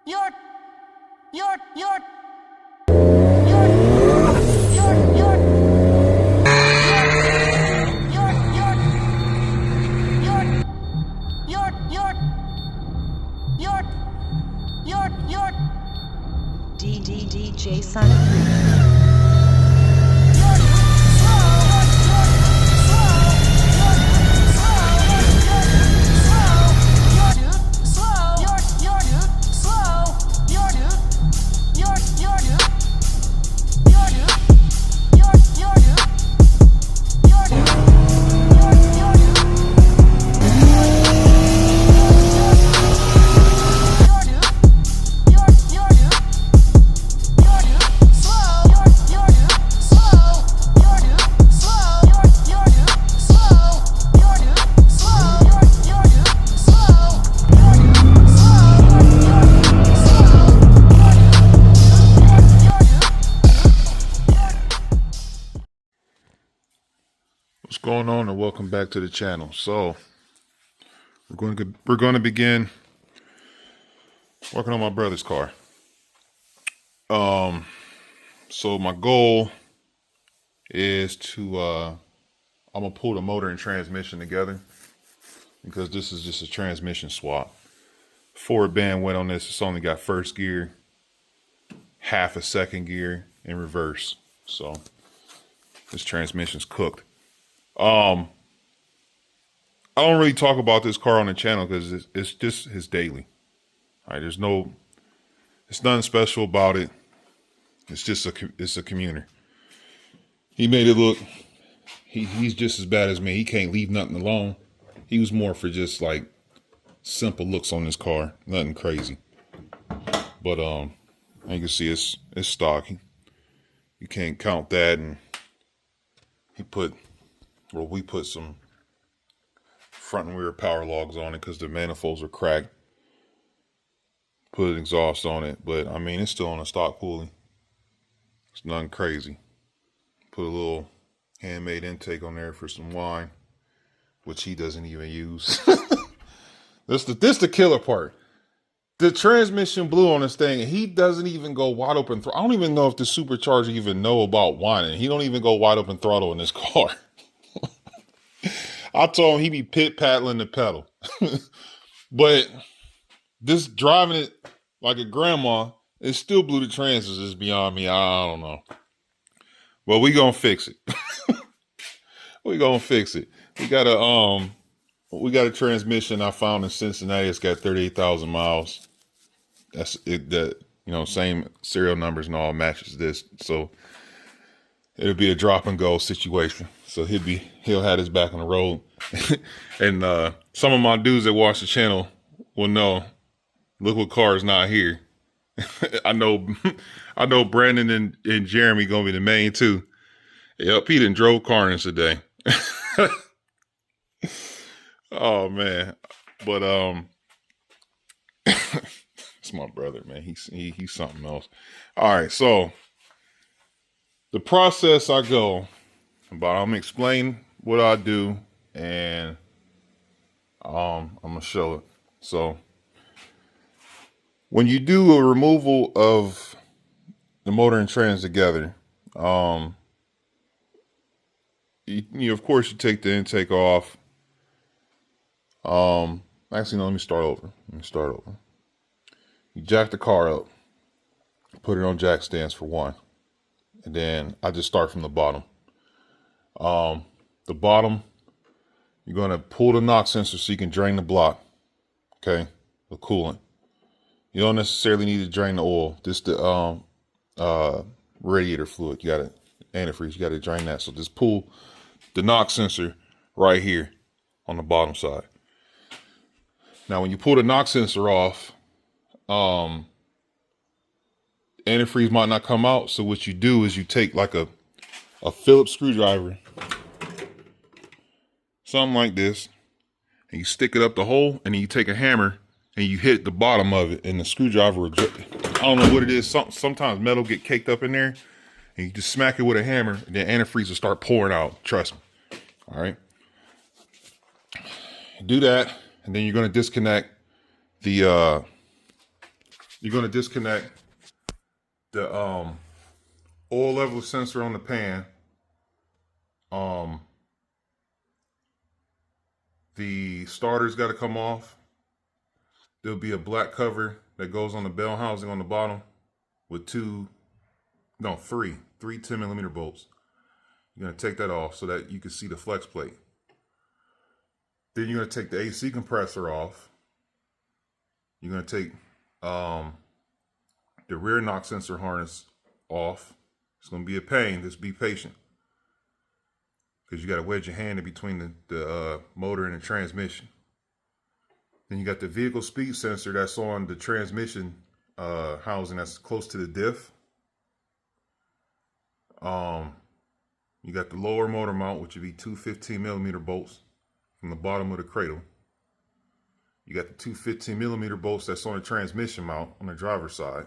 You're, you're, you're, you're, you're, DJ Sonic. What's going on, and welcome back to the channel. So we're going to begin working on my brother's car. So my goal is to I'm gonna pull the motor and transmission together, because this is just a transmission swap. Forward band went on this. It's only got first gear, half a second gear, and reverse. So this transmission's cooked. I don't really talk about this car on the channel because it's just his daily. All right, it's nothing special about it. It's just it's a commuter. He made it look, he's just as bad as me. He can't leave nothing alone. He was more for just like simple looks on this car, nothing crazy. But you can see it's stock. You can't count that, and we put some front and rear power logs on it because the manifolds are cracked. Put an exhaust on it, but I mean, it's still on a stock pulley. It's nothing crazy. Put a little handmade intake on there for some wine, which he doesn't even use. This the killer part. The transmission blew on this thing, and he doesn't even go wide open. I don't even know if the supercharger even know about whining. He don't even go wide open throttle in this car. I told him he be pit-paddling the pedal. But this driving it like a grandma, it still blew the transits is beyond me. I don't know. Well, we gonna fix it. We gonna fix it. We got a transmission I found in Cincinnati. It's got 38,000 miles. That's it. Same serial numbers and all matches this. So it'll be a drop and go situation. So he'll have his back on the road. And some of my dudes that watch the channel will know, look what car is not here. I know Brandon and Jeremy gonna be the main two. Yep, he done drove Carnage today. Oh man. But it's my brother, man. He's something else. All right, so the process I go about, I'm gonna explain what I do, and I'm gonna show it. So when you do a removal of the motor and trans together, you of course you take the intake off. Actually, no, let me start over. You jack the car up, put it on jack stands for one, and then I just start from the bottom. The bottom, you're gonna pull the knock sensor so you can drain the block, okay, the coolant. You don't necessarily need to drain the oil, just the radiator fluid. You gotta, antifreeze, you gotta drain that. So just pull the knock sensor right here on the bottom side. Now, when you pull the knock sensor off, antifreeze might not come out. So what you do is you take like a Phillips screwdriver, something like this, and you stick it up the hole, and then you take a hammer and you hit the bottom of it, and the screwdriver will, I don't know what it is. Sometimes metal get caked up in there, and you just smack it with a hammer, and then antifreeze will start pouring out. Trust me. All right. Do that, and then you're going to disconnect the you're going to disconnect the oil level sensor on the pan. The starter's got to come off. There'll be a black cover that goes on the bell housing on the bottom with three 10mm bolts. You're going to take that off so that you can see the flex plate. Then you're going to take the AC compressor off. You're going to take the rear knock sensor harness off. It's going to be a pain. Just be patient, because you got to wedge your hand in between the motor and the transmission. Then you got the vehicle speed sensor that's on the transmission housing that's close to the diff. You got the lower motor mount, which would be two 15mm bolts from the bottom of the cradle. You got the two 15mm bolts that's on the transmission mount on the driver's side.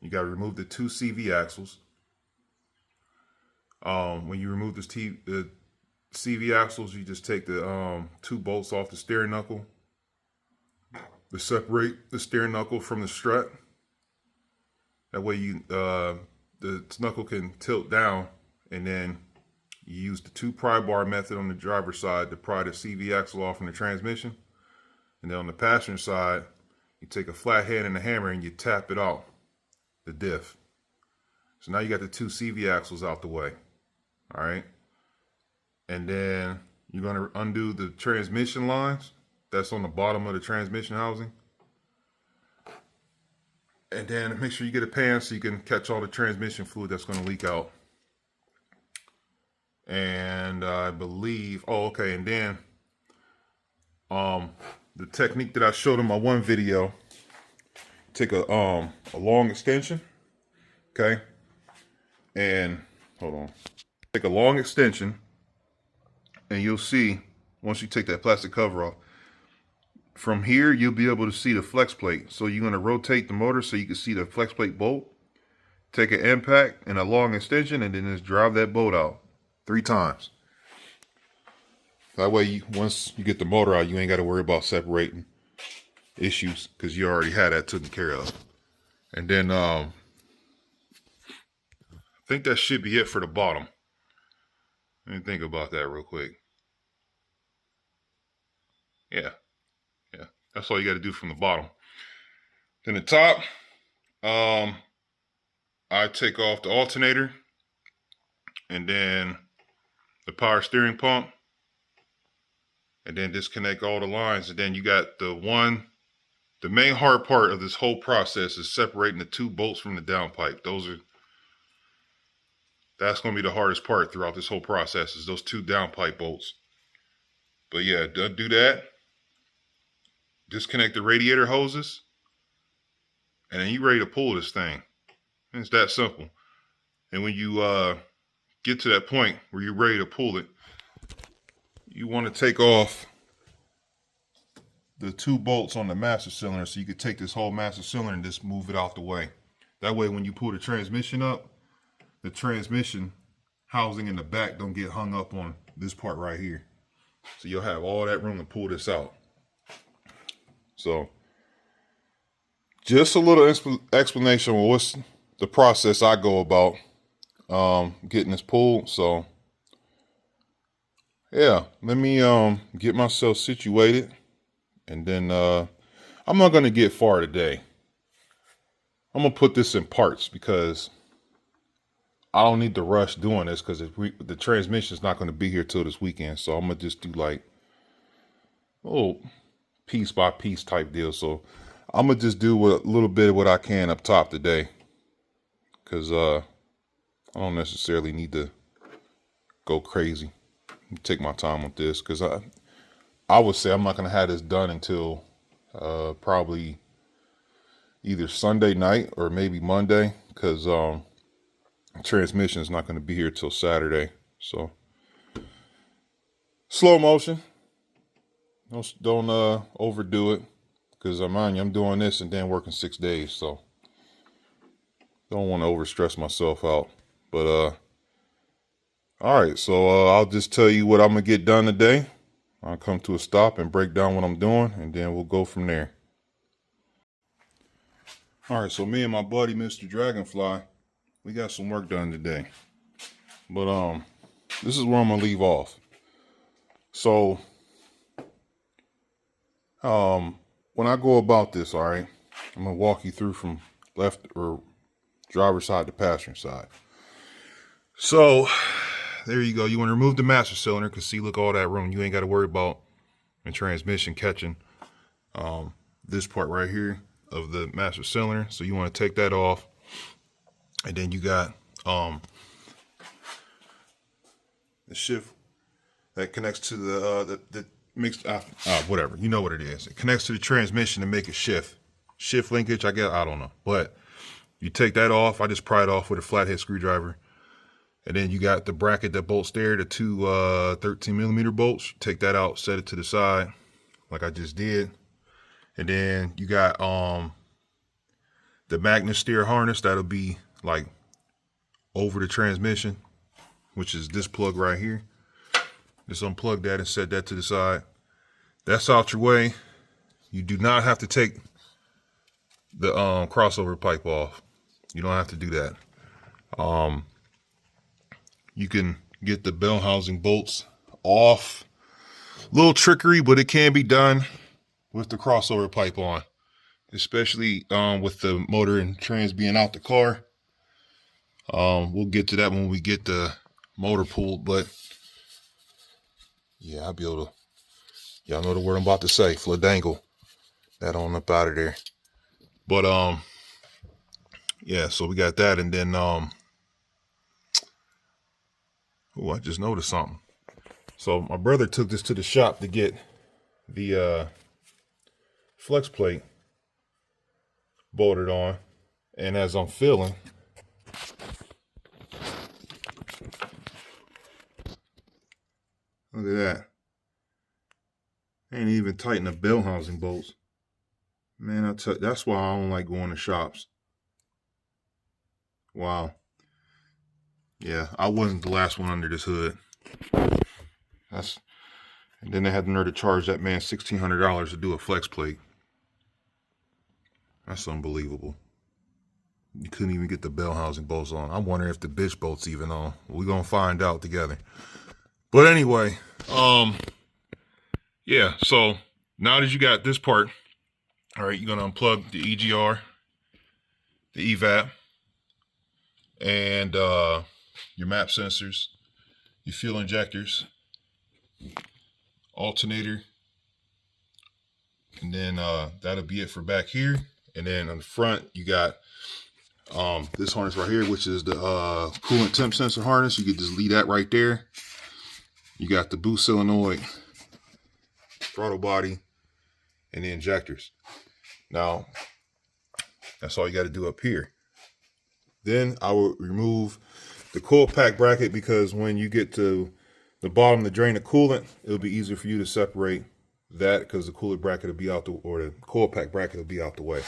You got to remove the two CV axles. When you remove the CV axles, you just take the two bolts off the steering knuckle to separate the steering knuckle from the strut. That way the knuckle can tilt down, and then you use the two pry bar method on the driver's side to pry the CV axle off from the transmission. And then on the passenger side, you take a flathead and a hammer and you tap it out, the diff. So now you got the two CV axles out the way. All right. And then you're going to undo the transmission lines that's on the bottom of the transmission housing. And then make sure you get a pan so you can catch all the transmission fluid that's going to leak out. And I believe, and then the technique that I showed in my one video, take a long extension, okay? And hold on. Take a long extension, and you'll see, once you take that plastic cover off, from here you'll be able to see the flex plate. So you're going to rotate the motor so you can see the flex plate bolt. Take an impact and a long extension, and then just drive that bolt out 3 times. That way, once you get the motor out, you ain't got to worry about separating issues, because you already had that taken care of. And then I think that should be it for the bottom. Let me think about that real quick. Yeah, that's all you got to do from the bottom. Then the top, I take off the alternator, and then the power steering pump, and then disconnect all the lines. And then you got the main hard part of this whole process is separating the 2 bolts from the downpipe. That's going to be the hardest part throughout this whole process, is those 2 downpipe bolts. But yeah, do that. Disconnect the radiator hoses, and then you're ready to pull this thing. It's that simple. And when you get to that point where you're ready to pull it, you want to take off the 2 bolts on the master cylinder, so you could take this whole master cylinder and just move it out the way. That way, when you pull the transmission up, the transmission housing in the back don't get hung up on this part right here. So you'll have all that room to pull this out. So just a little explanation of what's the process I go about getting this pulled. So yeah, let me get myself situated, and then I'm not going to get far today. I'm going to put this in parts, because I don't need to rush doing this, because the transmission is not going to be here till this weekend. So I'm going to just do like a little piece by piece type deal. So I'm going to just do a little bit of what I can up top today, because I don't necessarily need to go crazy. Take my time with this, because I would say I'm not going to have this done until probably either Sunday night or maybe Monday, because transmission is not going to be here till Saturday. So slow motion. Don't overdo it, because I'm doing this and then working 6 days, so don't want to overstress myself out. But all right, so I'll just tell you what I'm gonna get done today. I'll come to a stop and break down what I'm doing, and then we'll go from there. All right, so me and my buddy, Mr. Dragonfly, we got some work done today. But this is where I'm gonna leave off. So when I go about this, all right, I'm gonna walk you through from left or driver's side to passenger side. So there you go. You want to remove the master cylinder because see, look, all that room. You ain't got to worry about the transmission catching this part right here of the master cylinder. So you want to take that off, and then you got the shift that connects to the mixed whatever, you know what it is. It connects to the transmission to make a shift linkage, I guess. I don't know, but you take that off. I just pry it off with a flathead screwdriver. And then you got the bracket that bolts there, the two 13mm bolts. Take that out, set it to the side like I just did. And then you got the magnet steer harness that'll be like over the transmission, which is this plug right here. Just unplug that and set that to the side. That's out your way. You do not have to take the crossover pipe off. You don't have to do that. You can get the bell housing bolts off. Little trickery, but it can be done with the crossover pipe on, especially with the motor and trans being out the car. We'll get to that when we get the motor pulled, but yeah, I'll be able to, y'all know the word I'm about to say, fladangle that on up out of there. But yeah, so we got that, and then oh, I just noticed something. So my brother took this to the shop to get the flex plate bolted on. And as I'm feeling, look at that. Ain't even tighten the bell housing bolts. Man, that's why I don't like going to shops. Wow. Yeah, I wasn't the last one under this hood. And then they had the nerve to charge that man $1,600 to do a flex plate. That's unbelievable. You couldn't even get the bell housing bolts on. I'm wondering if the bitch bolt's even on. We're gonna find out together. But anyway, yeah, so now that you got this part, all right, you're gonna unplug the EGR, the EVAP, and your map sensors, your fuel injectors, alternator, and then that'll be it for back here. And then on the front, you got this harness right here, which is the coolant temp sensor harness. You can just leave that right there. You got the boost solenoid, throttle body, and the injectors. Now, that's all you got to do up here. Then I will remove the coil pack bracket, because when you get to the bottom to drain the coolant, it'll be easier for you to separate that, because the coolant bracket will be out the, or the coil pack bracket will be out the way.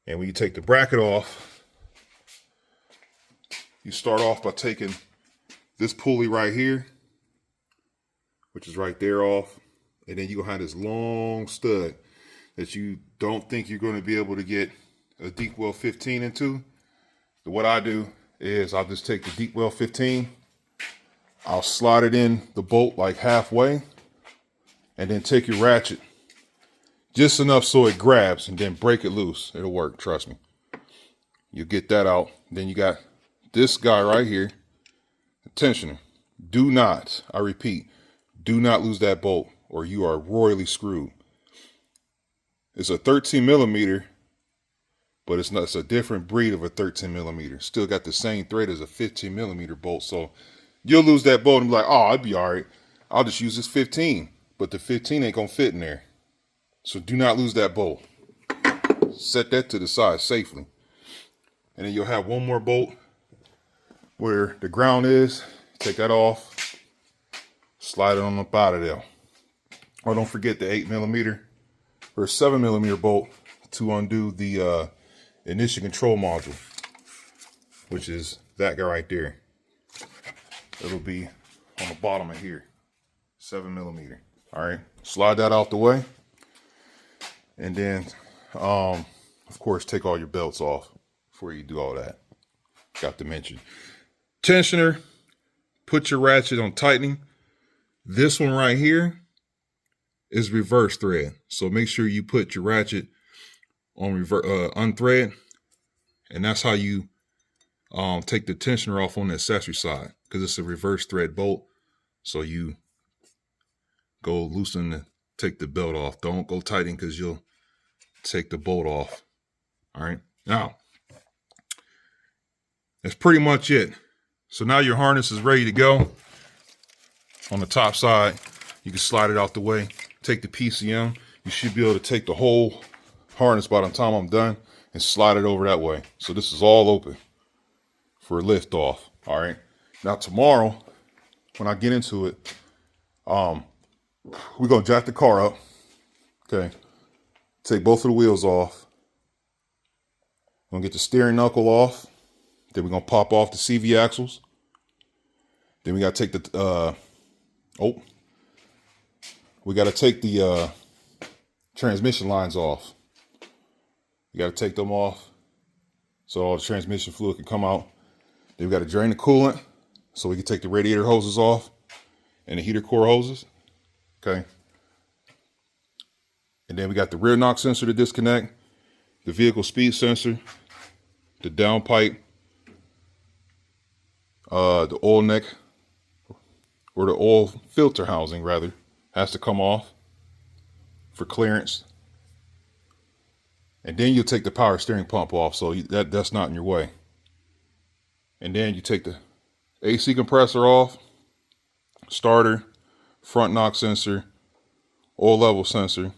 And when you take the bracket off, you start off by taking this pulley right here, which is right there, off. And then you're gonna have this long stud that you don't think you're gonna be able to get a deep well 15 into. So what I do is I'll just take the deep well 15, I'll slide it in the bolt like halfway, and then take your ratchet just enough so it grabs, and then break it loose. It'll work, trust me. You get that out. Then you got this guy right here, the tensioner. Do not, I repeat, do not lose that bolt or you are royally screwed. It's a 13mm, but it's not, it's a different breed of a 13mm. Still got the same thread as a 15mm bolt. So you'll lose that bolt and be like, oh, I'd be all right. I'll just use this 15. But the 15 ain't gonna fit in there. So do not lose that bolt. Set that to the side safely. And then you'll have one more bolt where the ground is. Take that off. Slide it on up out of there. Or don't forget the 8mm or 7mm bolt to undo the ignition control module, which is that guy right there. It'll be on the bottom of here, 7mm. All right, slide that out the way, and then of course, take all your belts off before you do all that. Got to mention. Tensioner, put your ratchet on tightening. This one right here is reverse thread. So make sure you put your ratchet on unthread. And that's how you take the tensioner off on the accessory side, because it's a reverse thread bolt. So you go loosen take the belt off. Don't go tighten, because you'll take the bolt off. All right. Now, that's pretty much it. So now your harness is ready to go. On the top side, you can slide it out the way. Take the PCM. You should be able to take the whole harness by the time I'm done and slide it over that way. So this is all open for lift off. All right. Now tomorrow, when I get into it, we're gonna jack the car up. Okay. Take both of the wheels off. Gonna get the steering knuckle off. Then we're gonna pop off the CV axles. Then we gotta take the we gotta take the transmission lines off. You gotta take them off so all the transmission fluid can come out. Then we gotta drain the coolant so we can take the radiator hoses off and the heater core hoses. Okay. And then we got the rear knock sensor to disconnect, the vehicle speed sensor, the downpipe, the oil neck, or the oil filter housing rather, has to come off for clearance. And then you take the power steering pump off, so that's not in your way. And then you take the AC compressor off, starter, front knock sensor, oil level sensor.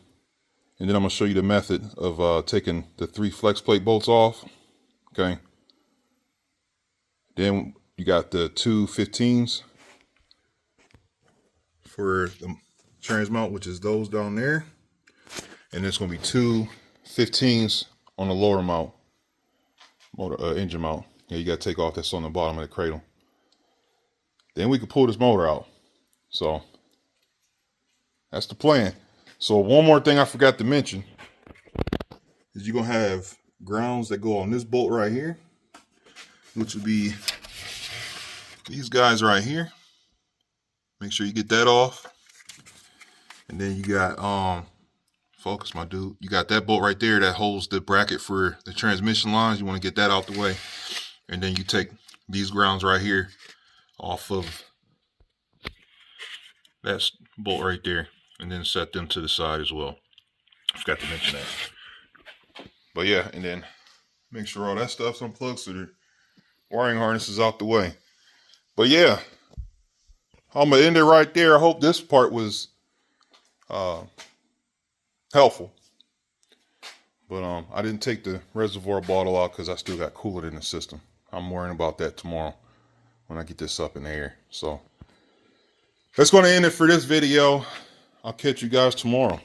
And then I'm gonna show you the method of taking the 3 flex plate bolts off. Okay. Then you got the 2 15s for the trans mount, which is those down there. And there's gonna be 2 15s on the lower mount, motor engine mount. Yeah, you gotta take off that's on the bottom of the cradle. Then we can pull this motor out. So that's the plan. So one more thing I forgot to mention is you're gonna have grounds that go on this bolt right here, which would be these guys right here. Make sure you get that off. And then you got focus, my dude. You got that bolt right there that holds the bracket for the transmission lines. You want to get that out the way. And then you take these grounds right here off of that bolt right there, and then set them to the side as well. I forgot to mention that. But yeah, and then make sure all that stuff's unplugged so the wiring harness is out the way. But yeah, I'm gonna end it right there. I hope this part was helpful. But I didn't take the reservoir bottle out because I still got coolant in the system. I'm worrying about that tomorrow when I get this up in the air. So that's going to end it for this video. I'll catch you guys tomorrow.